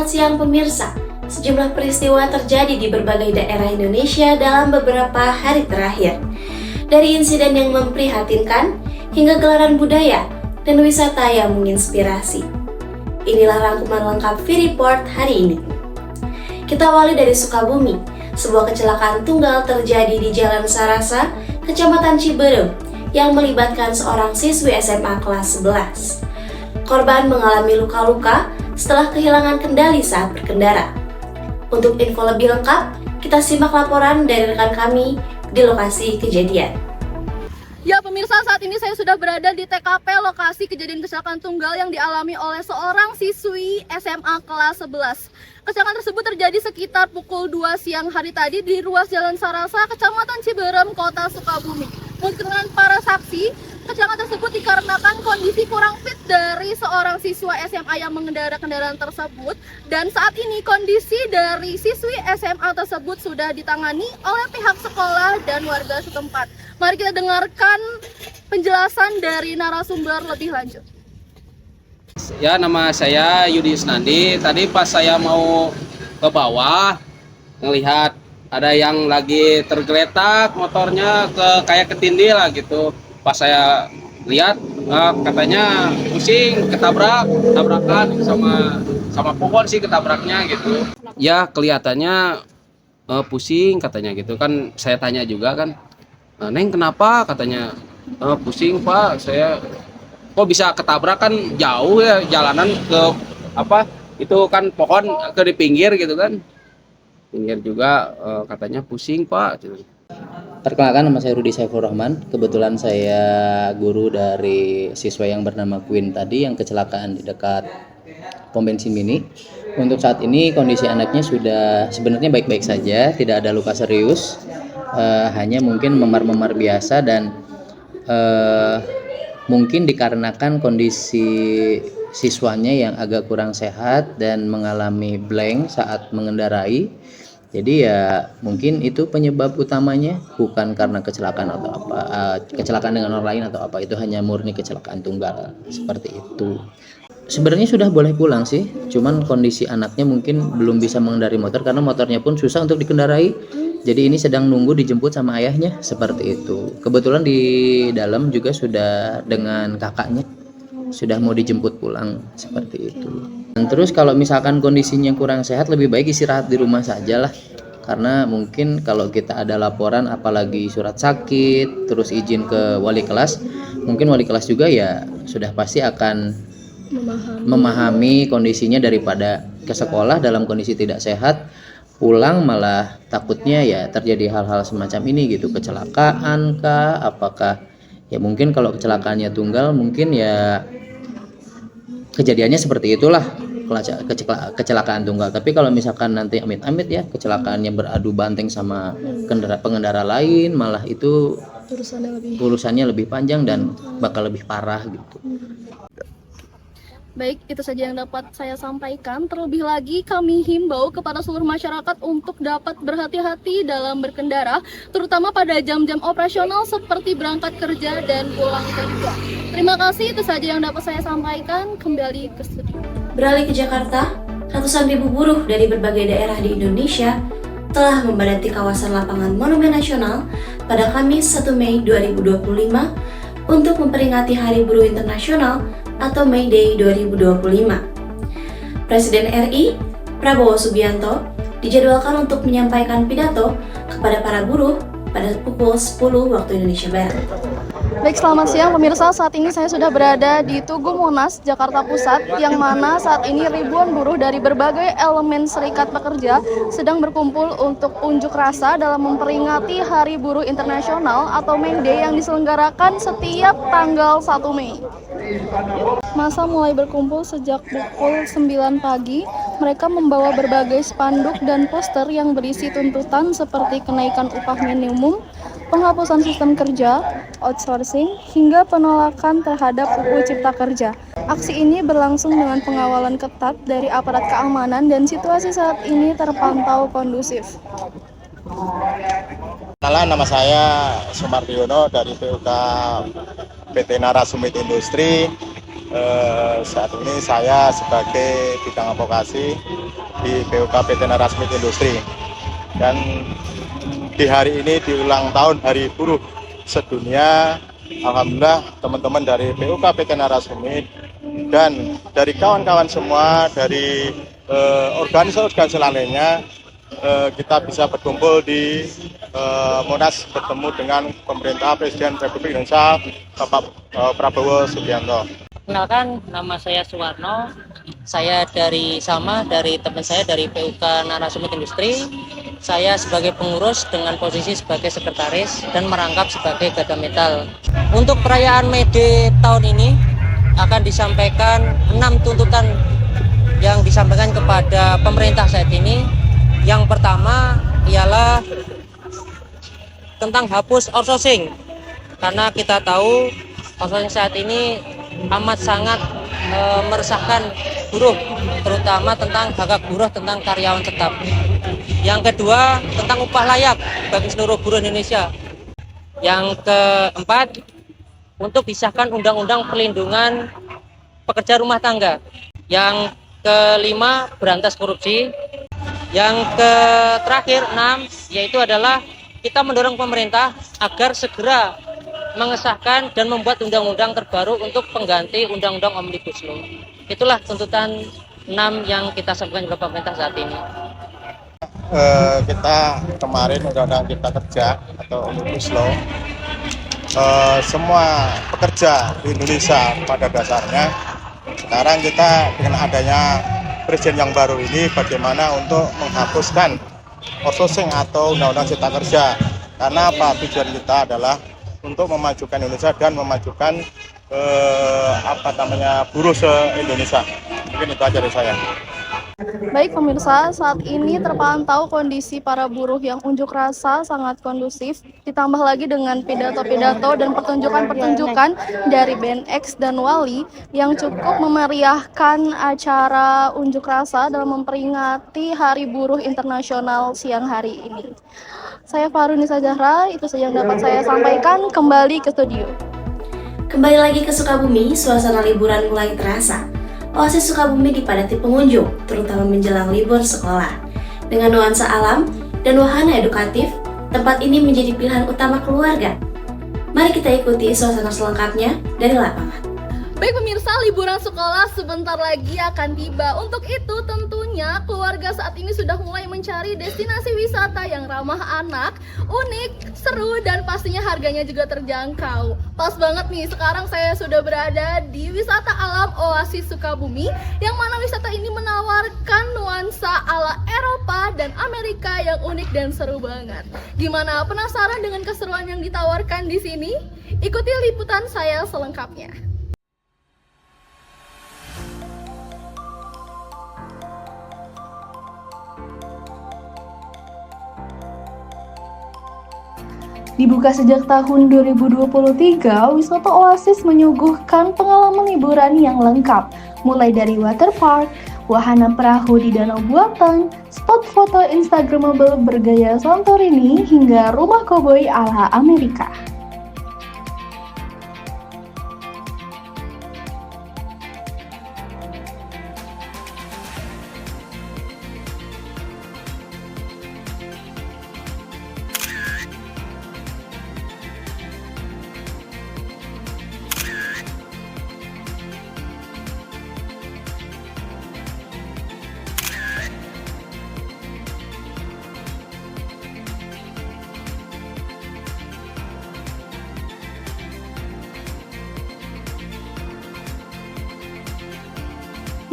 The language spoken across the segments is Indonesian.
Selamat siang pemirsa. Sejumlah peristiwa terjadi di berbagai daerah Indonesia dalam beberapa hari terakhir. Dari insiden yang memprihatinkan hingga gelaran budaya dan wisata yang menginspirasi. Inilah rangkuman lengkap V-Report hari ini. Kita awali dari Sukabumi. Sebuah kecelakaan tunggal terjadi di Jalan Sarasa, Kecamatan Ciberem, yang melibatkan seorang siswi SMA kelas 11. Korban mengalami luka-luka setelah kehilangan kendali saat berkendara. Untuk info lebih lengkap, kita simak laporan dari rekan kami di lokasi kejadian. Ya pemirsa, saat ini saya sudah berada di TKP lokasi kejadian kecelakaan tunggal yang dialami oleh seorang siswi SMA kelas 11. Kecelakaan tersebut terjadi sekitar pukul 2 siang hari tadi di ruas Jalan Sarasa, Kecamatan Ciberem, Kota Sukabumi. Menurut keterangan para saksi, kecelakaan tersebut dikarenakan kondisi kurang fit dari seorang siswa SMA yang mengendarai kendaraan tersebut, dan saat ini kondisi dari siswi SMA tersebut sudah ditangani oleh pihak sekolah dan warga setempat. Mari kita dengarkan penjelasan dari narasumber lebih lanjut. Ya, nama saya Yudi Isnandi. Tadi pas saya mau ke bawah ngelihat ada yang lagi tergeletak motornya kayak ketindih lah gitu. Pas saya lihat katanya pusing, tabrakan sama pohon sih ketabraknya gitu. Ya kelihatannya pusing katanya gitu kan. Saya tanya juga kan, Neng kenapa, katanya pusing Pak, saya kok bisa ketabrak, kan jauh ya jalanan ke itu kan pohon ke di pinggir gitu kan, pinggir juga, katanya pusing Pak. Perkenalkan, nama saya Rudi Saiful Rahman. Kebetulan saya guru dari siswa yang bernama Queen tadi yang kecelakaan di dekat pom bensin mini. Untuk saat ini kondisi anaknya sudah sebenarnya baik-baik saja, tidak ada luka serius, hanya mungkin memar-memar biasa dan mungkin dikarenakan kondisi siswanya yang agak kurang sehat dan mengalami blank saat mengendarai. Jadi ya mungkin itu penyebab utamanya, bukan karena kecelakaan atau apa, kecelakaan dengan orang lain atau apa, itu hanya murni kecelakaan tunggal seperti itu. Sebenarnya sudah boleh pulang sih, cuman kondisi anaknya mungkin belum bisa mengendarai motor karena motornya pun susah untuk dikendarai. Jadi ini sedang nunggu dijemput sama ayahnya, seperti itu. Kebetulan di dalam juga sudah dengan kakaknya, sudah mau dijemput pulang, seperti itu. Dan terus kalau misalkan kondisinya kurang sehat, lebih baik istirahat di rumah saja lah. Karena mungkin kalau kita ada laporan, apalagi surat sakit, terus izin ke wali kelas, mungkin wali kelas juga ya sudah pasti akan memahami kondisinya daripada ke sekolah dalam kondisi tidak sehat, pulang malah takutnya ya terjadi hal-hal semacam ini gitu, kecelakaan kah, apakah ya mungkin kalau kecelakaannya tunggal mungkin ya kejadiannya seperti itulah, kecelakaan tunggal. Tapi kalau misalkan nanti amit-amit ya kecelakaannya beradu banteng sama pengendara lain, malah itu urusannya lebih panjang dan bakal lebih parah gitu. Baik, itu saja yang dapat saya sampaikan. Terlebih lagi kami himbau kepada seluruh masyarakat untuk dapat berhati-hati dalam berkendara, terutama pada jam-jam operasional seperti berangkat kerja dan pulang kerja. Terima kasih, itu saja yang dapat saya sampaikan. Kembali ke studio. Beralih ke Jakarta, ratusan ribu buruh dari berbagai daerah di Indonesia telah memadati kawasan lapangan Monumen Nasional pada Kamis 1 Mei 2025 untuk memperingati Hari Buruh Internasional atau May Day 2025. Presiden RI, Prabowo Subianto, dijadwalkan untuk menyampaikan pidato kepada para buruh pada pukul 10 waktu Indonesia Barat. Baik, selamat siang pemirsa. Saat ini saya sudah berada di Tugu Monas, Jakarta Pusat, yang mana saat ini ribuan buruh dari berbagai elemen serikat pekerja sedang berkumpul untuk unjuk rasa dalam memperingati Hari Buruh Internasional atau May Day yang diselenggarakan setiap tanggal 1 Mei. Masa mulai berkumpul sejak pukul 9 pagi. Mereka membawa berbagai spanduk dan poster yang berisi tuntutan seperti kenaikan upah minimum, penghapusan sistem kerja, outsourcing, hingga penolakan terhadap UU Cipta Kerja. Aksi ini berlangsung dengan pengawalan ketat dari aparat keamanan dan situasi saat ini terpantau kondusif. Nama saya Sumardi Yono dari PUK PT Narasumit Industri. Saat ini saya sebagai bidang advokasi di PUK PT Narasmith Industri, dan di hari ini di ulang tahun Hari Buruh Sedunia, alhamdulillah teman-teman dari PUK PT Narasmith dan dari kawan-kawan semua dari organisasi lainnya, kita bisa berkumpul di Monas, bertemu dengan pemerintah Presiden Republik Indonesia Bapak Prabowo Subianto. Kenalkan, nama saya Suwarno. Saya dari teman saya dari PUK Narasmith Industri. Saya sebagai pengurus dengan posisi sebagai sekretaris dan merangkap sebagai garda metal. Untuk perayaan May Day tahun ini akan disampaikan 6 tuntutan yang disampaikan kepada pemerintah saat ini. Yang pertama ialah tentang hapus outsourcing, karena kita tahu outsourcing saat ini amat sangat meresahkan buruh, terutama tentang hak buruh, tentang karyawan tetap. Yang kedua tentang upah layak bagi seluruh buruh Indonesia. Yang keempat, untuk disahkan undang-undang perlindungan pekerja rumah tangga. Yang kelima, berantas korupsi. Yang terakhir 6, yaitu adalah kita mendorong pemerintah agar segera mengesahkan dan membuat undang-undang terbaru untuk pengganti undang-undang Omnibus Law. Itulah tuntutan 6 yang kita sampaikan ke pemerintah saat ini. Kita kemarin undang-undang Cipta Kerja atau Omnibus Law, semua pekerja di Indonesia pada dasarnya, sekarang kita dengan adanya Presiden yang baru ini bagaimana untuk menghapuskan outsourcing atau undang-undang Cipta Kerja. Karena apa? Tujuan kita adalah untuk memajukan Indonesia dan memajukan buruh se-Indonesia. Mungkin itu aja dari saya. Baik pemirsa, saat ini terpantau kondisi para buruh yang unjuk rasa sangat kondusif, ditambah lagi dengan pidato-pidato dan pertunjukan-pertunjukan dari band X dan Wali yang cukup memeriahkan acara unjuk rasa dalam memperingati Hari Buruh Internasional siang hari ini. Saya Farunisa Zahra, itu saja yang dapat saya sampaikan. Kembali ke studio. Kembali lagi ke Sukabumi, suasana liburan mulai terasa. Oasis Sukabumi dipadati pengunjung, terutama menjelang libur sekolah. Dengan nuansa alam dan wahana edukatif, tempat ini menjadi pilihan utama keluarga. Mari kita ikuti suasana selengkapnya dari lapangan. Baik pemirsa, liburan sekolah sebentar lagi akan tiba. Untuk itu tentunya keluarga saat ini sudah mulai mencari destinasi wisata yang ramah anak, unik, seru, dan pastinya harganya juga terjangkau. Pas banget nih, sekarang saya sudah berada di wisata alam Oasis Sukabumi, yang mana wisata ini menawarkan nuansa ala Eropa dan Amerika yang unik dan seru banget. Gimana, penasaran dengan keseruan yang ditawarkan di sini? Ikuti liputan saya selengkapnya. Dibuka sejak tahun 2023, wisata Oasis menyuguhkan pengalaman liburan yang lengkap, mulai dari water park, wahana perahu di danau buatan, spot foto instagramable bergaya Santorini, hingga rumah koboi ala Amerika.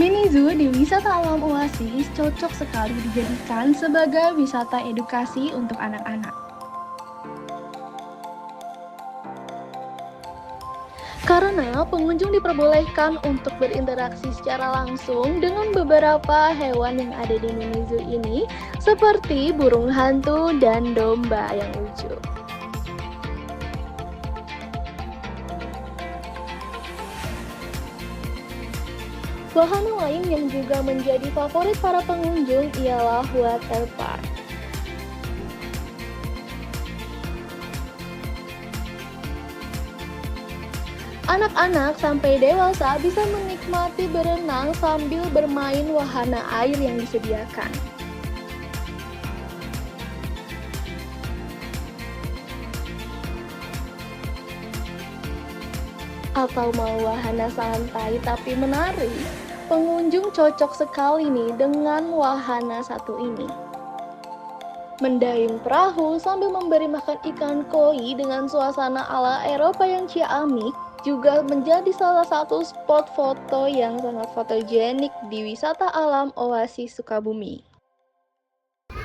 Mini zoo di wisata alam Oasis cocok sekali dijadikan sebagai wisata edukasi untuk anak-anak. Karena pengunjung diperbolehkan untuk berinteraksi secara langsung dengan beberapa hewan yang ada di mini zoo ini, seperti burung hantu dan domba yang lucu. Wahana lain yang juga menjadi favorit para pengunjung ialah water park. Anak-anak sampai dewasa bisa menikmati berenang sambil bermain wahana air yang disediakan. Atau mau wahana santai tapi menarik, pengunjung cocok sekali nih dengan wahana satu ini. Mendayung perahu sambil memberi makan ikan koi dengan suasana ala Eropa yang ciamik juga menjadi salah satu spot foto yang sangat fotogenik di wisata alam Oasis Sukabumi.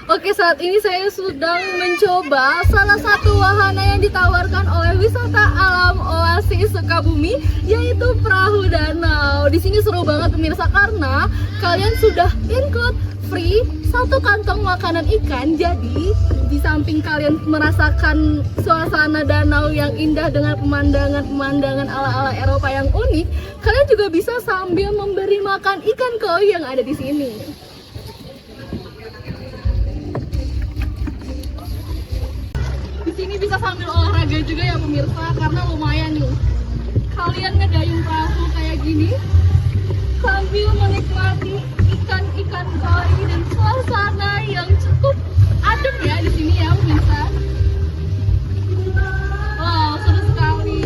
Oke, saat ini saya sedang mencoba salah satu wahana yang ditawarkan oleh wisata alam Oasis Sukabumi, yaitu perahu danau. Di sini seru banget pemirsa karena kalian sudah include free satu kantong makanan ikan. Jadi di samping kalian merasakan suasana danau yang indah dengan pemandangan ala-ala Eropa yang unik, kalian juga bisa sambil memberi makan ikan koi yang ada di sini. Di sini bisa sambil olahraga juga ya pemirsa, karena lumayan nih. Kalian ngedayung perahu kayak gini sambil menikmati ikan-ikan koi dan suasana yang cukup adem ya di sini ya pemirsa. Wow, seru sekali.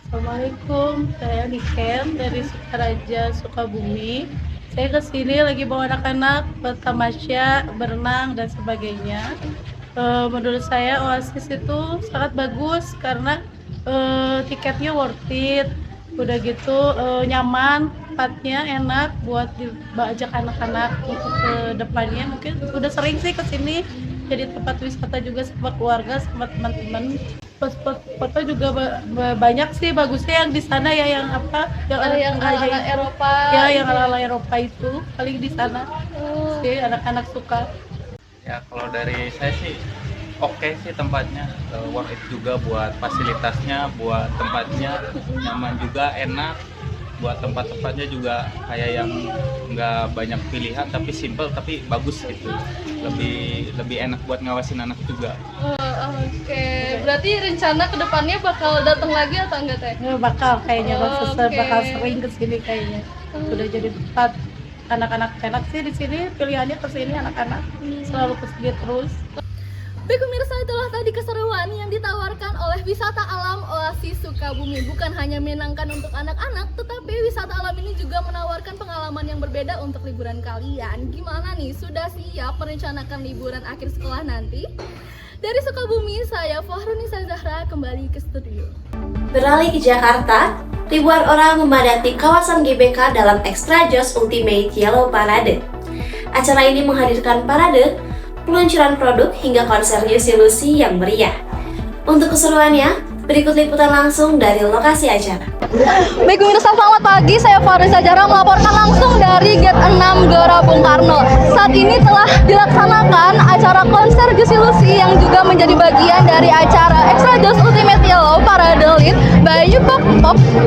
Assalamualaikum, saya Niken dari Sukaraja, Sukabumi. Saya kesini lagi bawa anak-anak bertamasya, berenang dan sebagainya. Menurut saya Oasis itu sangat bagus karena tiketnya worth it, udah gitu nyaman, tempatnya enak buat diajak anak-anak untuk ke depannya. Mungkin udah sering sih kesini, jadi tempat wisata juga sama keluarga, sama teman-teman. Spot foto juga banyak sih bagusnya yang di sana ya, yang apa yang ala Eropa ya, yang ala Eropa itu paling di sana sih anak-anak suka. Ya kalau dari saya sih oke sih tempatnya, worth it juga buat fasilitasnya, buat tempatnya nyaman juga, enak, buat tempat-tempatnya juga kayak yang nggak banyak pilihan tapi simple tapi bagus gitu, lebih enak buat ngawasin anak juga. Oke, berarti rencana kedepannya bakal datang lagi atau enggak teh? Bakal kayaknya bakal Oke. sering kesini kayaknya. Udah jadi tempat anak-anak enak sih di sini, pilihannya kesini anak-anak selalu kesini terus. Baik pemirsa, itulah tadi keseruan yang ditawarkan oleh wisata alam Oasis Sukabumi. Bukan hanya menyenangkan untuk anak-anak, tetapi wisata alam ini juga menawarkan pengalaman yang berbeda untuk liburan kalian. Gimana nih, sudah siap merencanakan liburan akhir sekolah nanti? Dari Sukabumi, saya Fahrunisa Zahra kembali ke studio. Beralih ke Jakarta, ribuan orang memadati kawasan GBK dalam Extra Joss Ultimate Yellow Parade. Acara ini menghadirkan parade, peluncuran produk hingga konser Juicy Lucy yang meriah. Untuk keseruannya, berikut liputan langsung dari lokasi acara. Baik pemirsa, selamat pagi. Saya Fahrunisa Zahra melaporkan langsung dari Gate 6 Gelora Bung Karno. Saat ini telah dilaksanakan acara konser Juicy Lucy yang juga menjadi bagian dari acara Extra Joss Ultimate Yellow Parade Lead Bayu Pop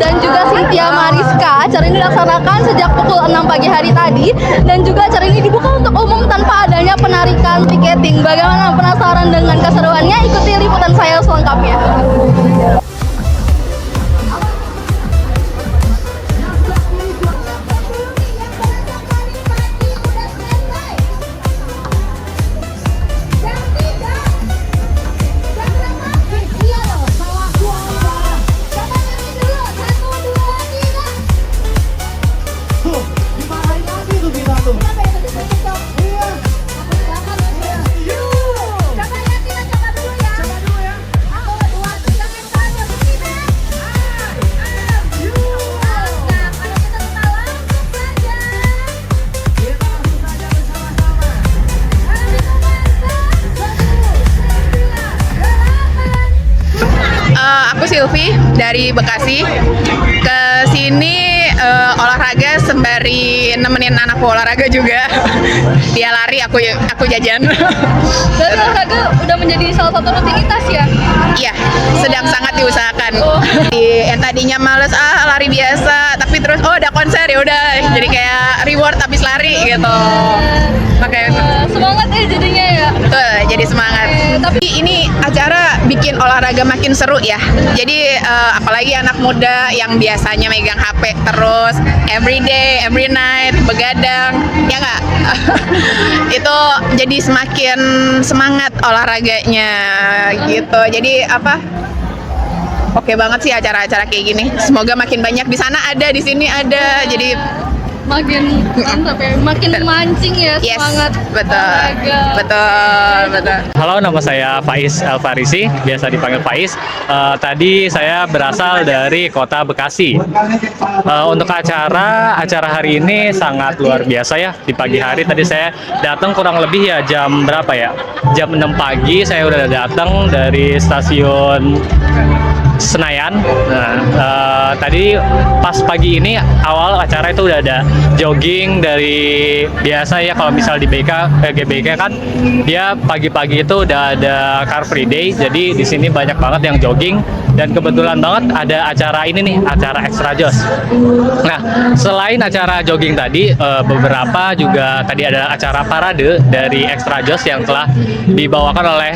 dan juga Cynthia Mariska. Acara ini dilaksanakan sejak pukul 6 pagi hari tadi dan juga acara ini dibuka untuk umum tanpa adanya penarikan tiketing. Bagaimana, penasaran dengan keseruannya? Ikuti liputan saya selengkapnya. Aku Silvi dari Bekasi. Ke sini olahraga sembari nemenin anakku olahraga juga. Dia lari, aku jajan. Berarti olahraga udah menjadi salah satu rutinitas ya? Iya, sedang sangat diusahakan. Yang tadinya males lari biasa, tapi terus ada konser konser ya udah jadi kayak reward habis lari gitu. Makanya Semangat ya jadinya ya. betul, jadi semangat. Tapi ini acara bikin olahraga makin seru ya. Jadi apalagi anak muda yang biasanya megang HP terus every day, every night begadang, ya nggak? Itu jadi semakin semangat olahraganya gitu. Jadi apa? Oke banget sih acara-acara kayak gini. Semoga makin banyak di sana ada, di sini ada. Jadi Makin mantap ya, makin mancing ya yes, semangat betul, olahraga. betul. Halo, nama saya Faiz Elfarisi, biasa dipanggil Faiz. Tadi saya berasal dari kota Bekasi. Untuk acara hari ini sangat luar biasa ya. Di pagi hari tadi saya datang kurang lebih ya jam berapa ya? Jam 6 pagi saya udah datang dari stasiun Senayan. Nah, tadi pas pagi ini awal acara itu udah ada jogging dari biasa ya kalau misal di GBK kan dia pagi-pagi itu udah ada Car Free Day, jadi di sini banyak banget yang jogging dan kebetulan banget ada acara ini nih, acara Extra Joss. Nah, selain acara jogging tadi beberapa juga tadi ada acara parade dari Extra Joss yang telah dibawakan oleh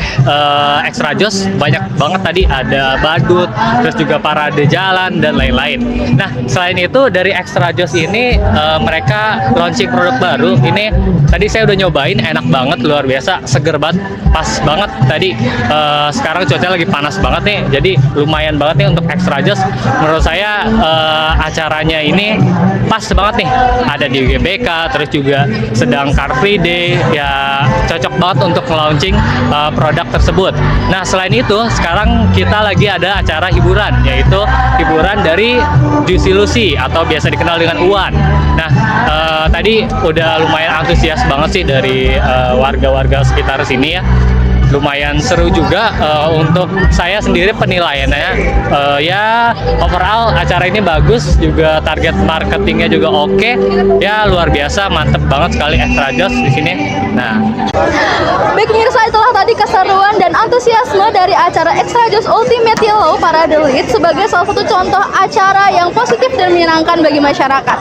Extra Joss. Banyak banget tadi ada badut, terus juga parade jalan dan lain-lain. Nah, selain itu dari Extra Joss ini mereka launching produk baru. Ini tadi saya udah nyobain, enak banget, luar biasa, seger banget, pas banget tadi. Sekarang cuaca lagi panas banget nih, jadi lumayan banget nih untuk Extra Joss. Menurut saya acaranya ini pas banget nih, ada di GBK, terus juga sedang Car Free Day, ya cocok banget untuk launching produk tersebut. Nah, selain itu sekarang kita lagi ada acara hiburan, yaitu hiburan dari Juicy Lucy atau biasa dikenal dengan Uwan. Nah, tadi udah lumayan antusias banget sih dari warga-warga sekitar sini ya. Lumayan seru juga. Untuk saya sendiri penilaiannya ya overall acara ini bagus, juga target marketingnya juga oke. Ya luar biasa, mantep banget sekali Extra Joss di sini. Nah, Baik pemirsa, itulah tadi keseruan dan antusiasme dari acara Extra Joss Ultimate Yellow Parade Lead sebagai salah satu contoh acara yang positif dan menyenangkan bagi masyarakat.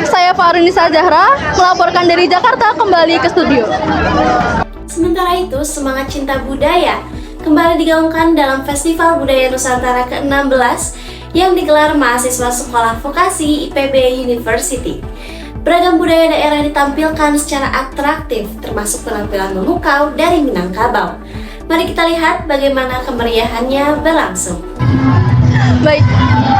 Saya Farunisa Zahra melaporkan dari Jakarta, kembali ke studio. Sementara itu, semangat cinta budaya kembali digaungkan dalam Festival Budaya Nusantara ke-16 yang digelar mahasiswa Sekolah Vokasi IPB University. Beragam budaya daerah ditampilkan secara atraktif, termasuk penampilan memukau dari Minangkabau. Mari kita lihat bagaimana kemeriahannya berlangsung. Baik,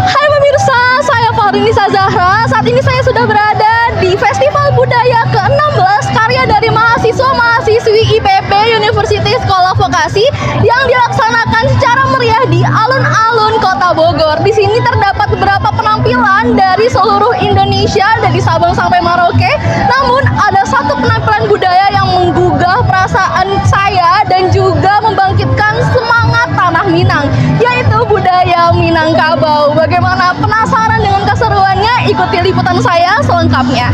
hai pemirsa, saya Farunisa Zahra. Saat ini saya sudah berada di Festival Budaya ke-16 karya dari mahasiswa-mahasiswi IPB University Sekolah Vokasi yang dilaksanakan secara meriah di alun-alun Kota Bogor. Di sini terdapat beberapa penampilan dari seluruh Indonesia, dari Sabang sampai Merauke. Namun ada satu penampilan budaya yang menggugah perasaan saya dan juga membangkitkan semangat tanah Minang, yaitu budaya Minangkabau. Bagaimana, penasaran dengan keseruannya? Ikuti liputan saya selengkapnya.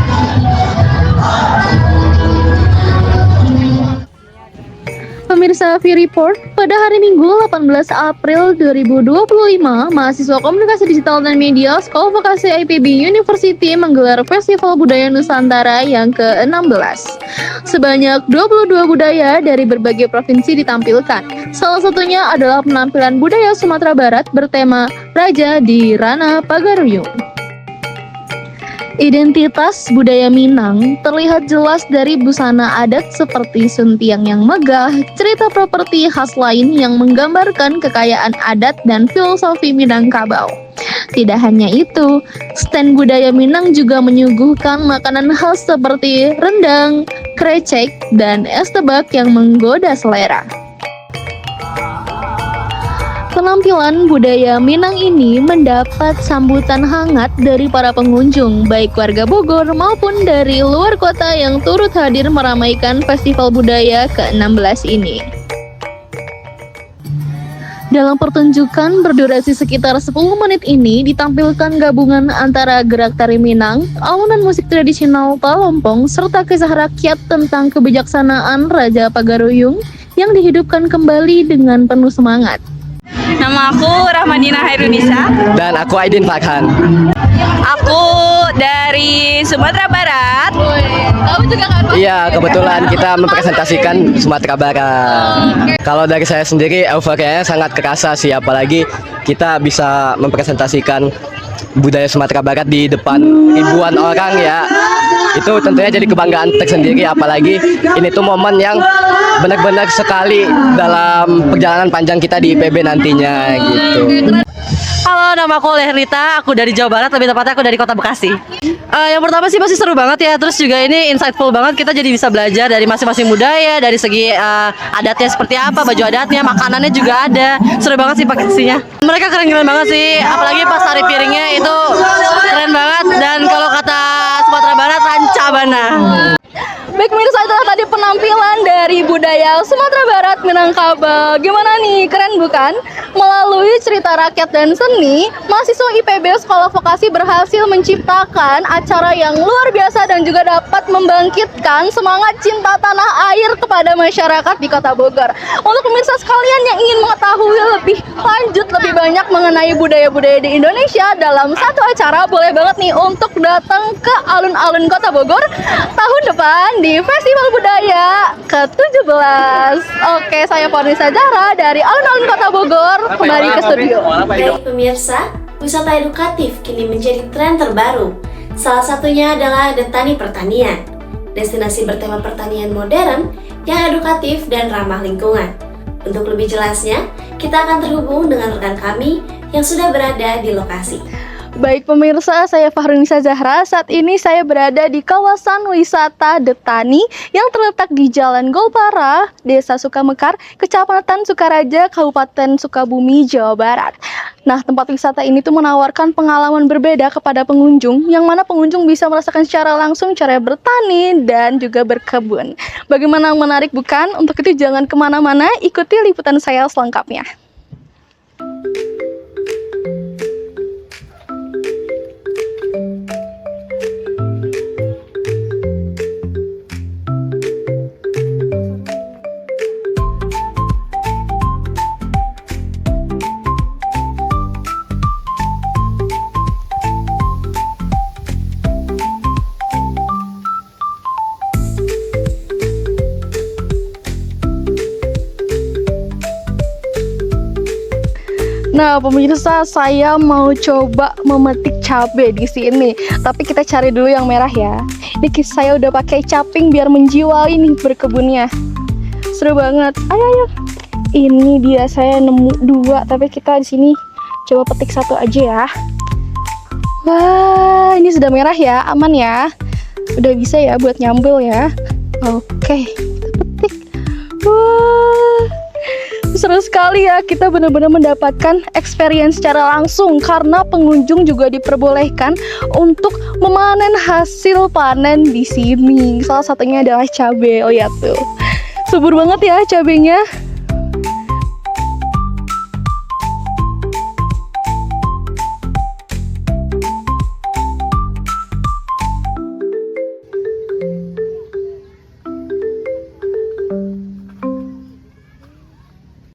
Pemirsa V-Report, pada hari Minggu 18 April 2025, mahasiswa Komunikasi Digital dan Media Sekolah Vokasi IPB University menggelar Festival Budaya Nusantara yang ke-16. Sebanyak 22 budaya dari berbagai provinsi ditampilkan. Salah satunya adalah penampilan budaya Sumatera Barat bertema Raja di Ranah Pagaruyung. Identitas budaya Minang terlihat jelas dari busana adat seperti suntiang yang megah, cerita properti khas lain yang menggambarkan kekayaan adat dan filosofi Minangkabau. Tidak hanya itu, stand budaya Minang juga menyuguhkan makanan khas seperti rendang, krecek, dan es tebak yang menggoda selera. Penampilan budaya Minang ini mendapat sambutan hangat dari para pengunjung, baik warga Bogor maupun dari luar kota yang turut hadir meramaikan Festival Budaya ke-16 ini. Dalam pertunjukan berdurasi sekitar 10 menit ini ditampilkan gabungan antara gerak tari Minang, alunan musik tradisional Talompong, serta kisah rakyat tentang kebijaksanaan Raja Pagaruyung yang dihidupkan kembali dengan penuh semangat. Nama aku Rahmadina Hairunisa. Dan aku Aidin Fakhan. Aku dari Sumatera Barat. Kamu juga kan? Pak? Iya, kebetulan kita mempresentasikan Sumatera Barat. Kalau dari saya sendiri, euforianya sangat kerasa sih, apalagi kita bisa mempresentasikan budaya Sumatera Barat di depan ribuan orang ya. Itu tentunya jadi kebanggaan tersendiri, apalagi ini tuh momen yang benar-benar sekali dalam perjalanan panjang kita di IPB nantinya gitu. Halo, nama aku Lehrita, aku dari Jawa Barat, lebih tepatnya aku dari Kota Bekasi. Yang pertama sih pasti seru banget ya, terus juga ini insightful banget, kita jadi bisa belajar dari masing-masing budaya, dari segi adatnya seperti apa, baju adatnya, makanannya juga ada. Seru banget sih pastinya. Mereka keren-keren banget sih, apalagi pas tari piringnya itu keren banget, dan kalau kata Sumatera Barat, rancabana. Baik pemirsa, itulah tadi penampilan dari budaya Sumatera Barat Minangkabau. Gimana nih, keren bukan? Melalui cerita rakyat dan seni, mahasiswa IPB Sekolah Vokasi berhasil menciptakan acara yang luar biasa dan juga dapat membangkitkan semangat cinta tanah air kepada masyarakat di Kota Bogor. Untuk pemirsa sekalian yang ingin mengetahui lebih lanjut, lebih banyak mengenai budaya-budaya di Indonesia dalam satu acara, boleh banget nih untuk datang ke alun-alun Kota Bogor tahun depan di Festival Budaya ke-17. Oke, saya Farnisa Zahra dari alun-alun Kota Bogor, kembali ke studio. Baik pemirsa, wisata edukatif kini menjadi tren terbaru. Salah satunya adalah Detani Pertanian, destinasi bertema pertanian modern yang edukatif dan ramah lingkungan. Untuk lebih jelasnya, kita akan terhubung dengan rekan kami yang sudah berada di lokasi. Baik pemirsa, saya Fahrunisa Zahra. Saat ini saya berada di kawasan wisata Detani yang terletak di Jalan Golpara, Desa Sukamekar, Kecamatan Sukaraja, Kabupaten Sukabumi, Jawa Barat. Nah, tempat wisata ini tuh menawarkan pengalaman berbeda kepada pengunjung, yang mana pengunjung bisa merasakan secara langsung cara bertani dan juga berkebun. Bagaimana menarik bukan? Untuk itu jangan kemana-mana, ikuti liputan saya selengkapnya. Nah, pemirsa, saya mau coba memetik cabai di sini. Tapi kita cari dulu yang merah ya. Ini saya udah pakai caping biar menjiwai nih berkebunnya. Seru banget. Ayo, ayo. Ini dia, saya nemu 2, tapi kita di sini coba petik 1 aja ya. Wah, ini sudah merah ya, aman ya. Udah bisa ya buat nyambel ya. Oke, kita petik. Wah, seru sekali ya, kita benar-benar mendapatkan experience secara langsung karena pengunjung juga diperbolehkan untuk memanen hasil panen di sini. Salah satunya adalah cabai. Lihat tuh, subur banget ya cabainya.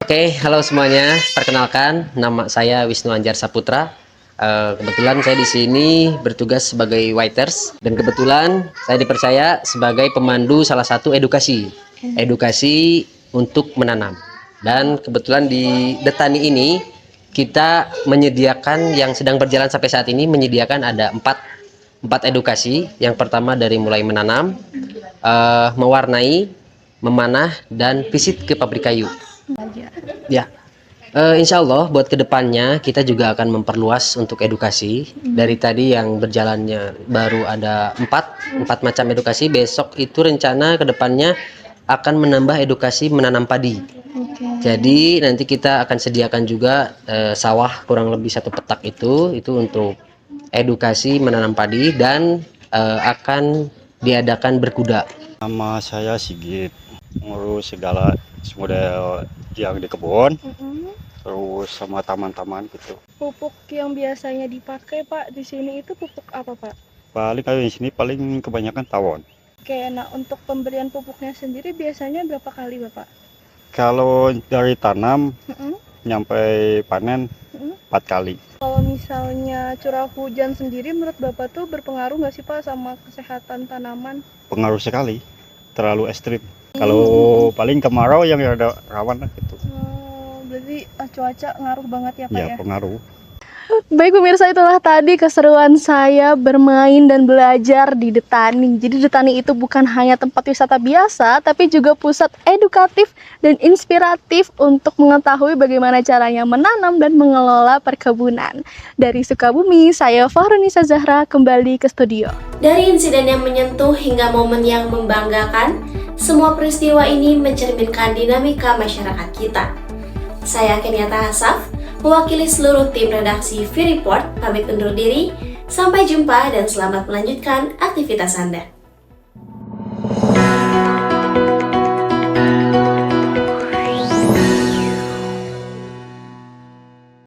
Oke, halo semuanya. Perkenalkan, nama saya Wisnu Anjar Saputra. Kebetulan saya di sini bertugas sebagai waiters dan kebetulan saya dipercaya sebagai pemandu salah satu edukasi untuk menanam. Dan kebetulan di Detani ini kita menyediakan yang sedang berjalan sampai saat ini menyediakan ada empat edukasi. Yang pertama dari mulai menanam, mewarnai, memanah, dan visit ke pabrik kayu. Ya, insya Allah buat kedepannya kita juga akan memperluas untuk edukasi. Dari tadi yang berjalannya baru ada 4 macam edukasi. Besok itu rencana kedepannya akan menambah edukasi menanam padi. Jadi nanti kita akan sediakan juga sawah kurang lebih 1 petak itu untuk edukasi menanam padi dan akan diadakan berkuda. Nama saya Sigit, ngurus segala model yang di kebun, terus sama taman-taman gitu. Pupuk yang biasanya dipakai Pak di sini itu pupuk apa Pak? Paling kalau di sini paling kebanyakan tawon. Oke, nah untuk pemberian pupuknya sendiri biasanya berapa kali Bapak? Kalau dari tanam nyampe panen 4 kali. Kalau misalnya curah hujan sendiri menurut Bapak tuh berpengaruh nggak sih Pak sama kesehatan tanaman? Pengaruh sekali, terlalu ekstrim. Kalau paling kemarau yang ada rawan lah gitu. Berarti cuaca ngaruh banget ya Pak ya? Pengaruh. Baik pemirsa, itulah tadi keseruan saya bermain dan belajar di Detani. Jadi Detani itu bukan hanya tempat wisata biasa, tapi juga pusat edukatif dan inspiratif untuk mengetahui bagaimana caranya menanam dan mengelola perkebunan. Dari Sukabumi, saya Fahrunisa Zahra kembali ke studio. Dari insiden yang menyentuh hingga momen yang membanggakan, semua peristiwa ini mencerminkan dinamika masyarakat kita. Saya Keniata Hasaf, mewakili seluruh tim redaksi V-Report, pamit undur diri. Sampai jumpa dan selamat melanjutkan aktivitas Anda.